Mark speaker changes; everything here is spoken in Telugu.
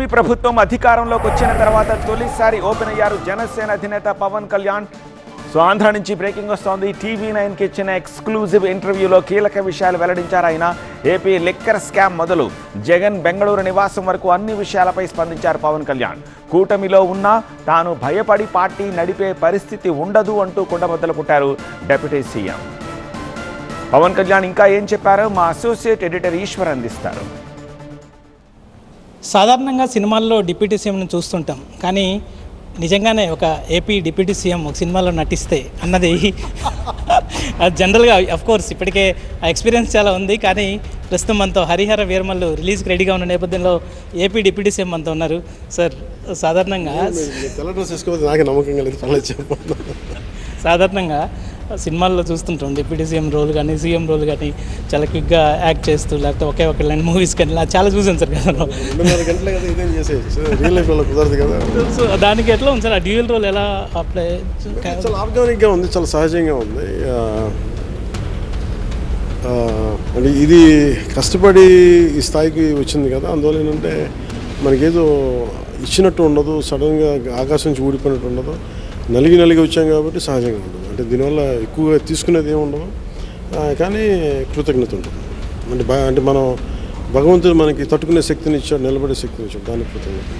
Speaker 1: కూటమి ప్రభుత్వం అధికారంలోకి వచ్చిన తర్వాత తొలిసారి ఓపెన్ అయ్యారు జనసేన అధినేత పవన్ కళ్యాణ్. సో ఆంధ్ర నుంచి బ్రేకింగ్ వస్తోంది. TV9కి ఇచ్చిన ఎక్స్క్లూజివ్ ఇంటర్వ్యూలో కీలక విషయాలు వెల్లడించారు ఆయన. ఏపీ లిక్కర్ స్కామ్ మొదలు జగన్ బెంగళూరు నివాసం వరకు అన్ని విషయాలపై స్పందించారు పవన్ కళ్యాణ్. కూటమిలో ఉన్నా తాను భయపడి పార్టీ నడిపే పరిస్థితి ఉండదు అంటూ కుండబద్దలు కొట్టారు డిప్యూటీ సీఎం. పవన్ కళ్యాణ్ ఇంకా ఏం చెప్పారో మా అసోసియేట్ ఎడిటర్ ఈశ్వర్ అందిస్తారు.
Speaker 2: సాధారణంగా సినిమాల్లో డిప్యూటీ సీఎంను చూస్తుంటాం, కానీ నిజంగానే ఒక ఏపీ డిప్యూటీ సీఎం ఒక సినిమాలో నటిస్తే అన్నది జనరల్గా అఫ్కోర్స్ ఇప్పటికే ఆ ఎక్స్పీరియన్స్ చాలా ఉంది. కానీ ప్రస్తుతం మనతో హరిహర వీరమల్లు రిలీజ్కి రెడీగా ఉన్న నేపథ్యంలో ఏపీ డిప్యూటీ సీఎం మనతో ఉన్నారు. సార్, సాధారణంగా సాధారణంగా సినిమాల్లో చూస్తుంటాం డిప్యూటీ సీఎం రోల్ కానీ సీఎం రోల్ కానీ చాలా క్విక్గా యాక్ట్ చేస్తూ, లేకపోతే ఒకే ఒక లైన్ మూవీస్ కానీ చాలా చూసాను సార్ కదా. సో దానికి ఎట్లా ఉంది సార్, ఆ డ్యూయల్ రోల్ ఎలా అప్లై?
Speaker 3: చాలా ఆర్గానిక్గా ఉంది, చాలా సహజంగా ఉంది. అంటే ఇది కష్టపడి ఈ స్థాయికి వచ్చింది కదా, అందువల్ల ఏంటంటే మనకేదో ఇచ్చినట్టు ఉండదు, సడన్గా ఆకాశం నుంచి ఊడిపోయినట్టు ఉండదు, నలిగి వచ్చాం కాబట్టి సహజంగా ఉండదు. అంటే దీనివల్ల ఎక్కువగా తీసుకునేది ఏమి ఉండదు, కానీ కృతజ్ఞత ఉంటుంది. అంటే మనం భగవంతుడు మనకి తట్టుకునే శక్తిని ఇచ్చాడు, నిలబడే శక్తిని ఇచ్చాడు, దానికి కృతజ్ఞత.